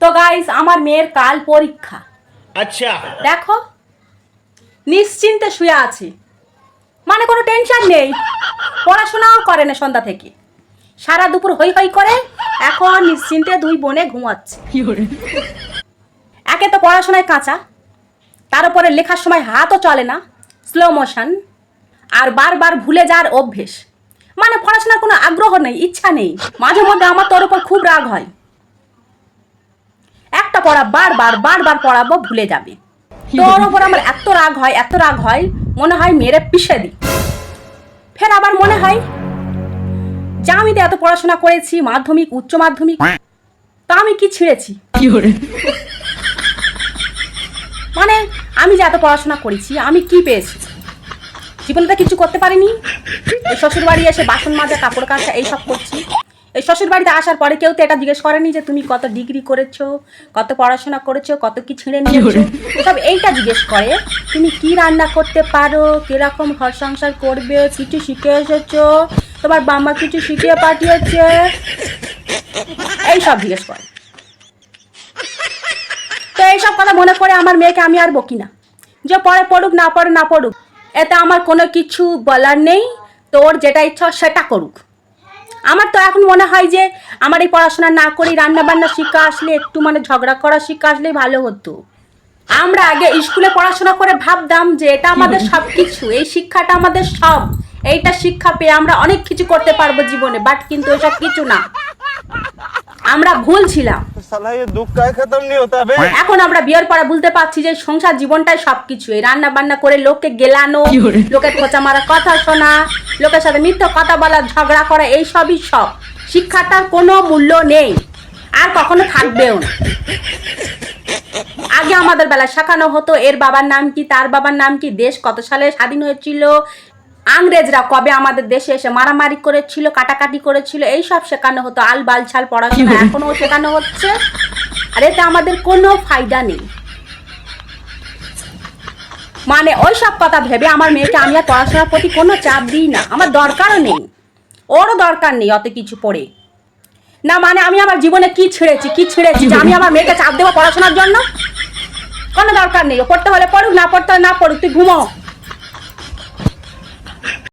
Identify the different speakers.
Speaker 1: তো গাইস আমার মেয়ের কাল পরীক্ষা।
Speaker 2: আচ্ছা
Speaker 1: দেখো নিশ্চিন্তে শুয়ে আছি, মানে কোনো টেনশন নেই। পড়াশোনাও করে না সন্ধ্যা থেকে, সারা দুপুর হই হই করে এখন নিশ্চিন্তে দুই বোনে ঘুমাচ্ছে। একে তো পড়াশোনায় কাঁচা, তার উপরে লেখার সময় হাতও চলে না, স্লো মোশন, আর বারবার ভুলে যাওয়ার অভ্যেস। মানে পড়াশোনার কোনো আগ্রহ নেই, ইচ্ছা নেই। মাঝে মধ্যে আমার তোর উপর খুব রাগ হয়, একটা পড়া বারবার বারবার পড়াবো ভুলে যাবে। তোর উপর আমার এত রাগ হয় মনে হয় মেরে পিষে দিই। ফের আবার মনে হয় যে আমি তো এত পড়াশোনা করেছি, মাধ্যমিক উচ্চ মাধ্যমিক, তা আমি কি ছিঁড়েছি? মানে আমি যে এত পড়াশোনা করেছি আমি কি পেয়েছি? জীবনে তো কিছু করতে পারিনি। এই শ্বশুর বাড়ি এসে বাসন মাজা, কাপড় কাচা এইসব করছি। এই শ্বশুর বাড়িতে আসার পরে কেউ তো এটা জিজ্ঞেস করেনি যে তুমি কত ডিগ্রি করেছো, কত পড়াশোনা করেছো, কত কি ছিঁড়ে নিয়েছো। সব এইটা জিজ্ঞেস করে তুমি কি রান্না করতে পারো, কিরকম ঘর সংসার করবে, কিছু শিখে এসেছো, তোমার বাবা কিছু শিখিয়ে পাঠিয়েছে, এইসব জিজ্ঞেস করে। তো এইসব কথা মনে করে আমার মেয়েকে আমি আর বকি না, যে পড়ে পড়ুক, না পড়ে না পড়ুক, এতে আমার কোনো কিছু বলার নেই। তোর যেটা ইচ্ছা সেটা করুক। আমার তো এখন মনে হয় যে আমার এই পড়াশোনা না করি রান্না বান্না শিক্ষা আসলে, একটু মানে ঝগড়া করা শিক্ষা আসলেই ভালো হতো। আমরা আগে স্কুলে পড়াশোনা করে ভাবতাম যে এটা আমাদের সব কিছু, এই শিক্ষাটা আমাদের সব, এইটা শিক্ষা পেয়ে আমরা অনেক কিছু করতে পারবো জীবনে। বাট কিন্তু এসব কিছু না, আমরা ভুল ছিলাম। এখন আমরা বিয়ের পরে বুঝতে পারছি যে সংসার জীবনটাই সবকিছু। এই রান্না বান্না করে লোককে গেলানো, লোকের খোঁচা মারা কথা শোনা, লোকের সাথে মিথ্যা কথা বলা, ঝগড়া করা, এই সবই সব। শিক্ষাটার কোনো মূল্য নেই, আর কখনো থাকবেও না। আগে আমাদের বেলায় শেখানো হতো এর বাবার নাম কি, তার বাবার নাম কি, দেশ কত সালে স্বাধীন হয়েছিল, ইংরেজরা কবে আমাদের দেশে এসে মারামারি করেছিল, কাটাকাটি করেছিল, এই সব শেখানো হতো। আল বাল ছাল পড়াশোনা এখনো শেখানো হচ্ছে, আর এতে আমাদের কোনো ফায়দা নেই। মানে ওই সব কথা ভেবে আমার মেয়েকে আমি আর পড়াশোনার প্রতি কোনো চাপ দিই না, আমার দরকারও নেই, ওরও দরকার নেই অত কিছু পড়ে। না মানে আমি আমার জীবনে কি ছেড়েছি যে আমি আমার মেয়েকে চাপ দেবো পড়াশোনার জন্য? কোনো দরকার নেই। ও পড়তে হলে পড়ুক, না পড়তে হলে না পড়ুক, তুই ঘুমো।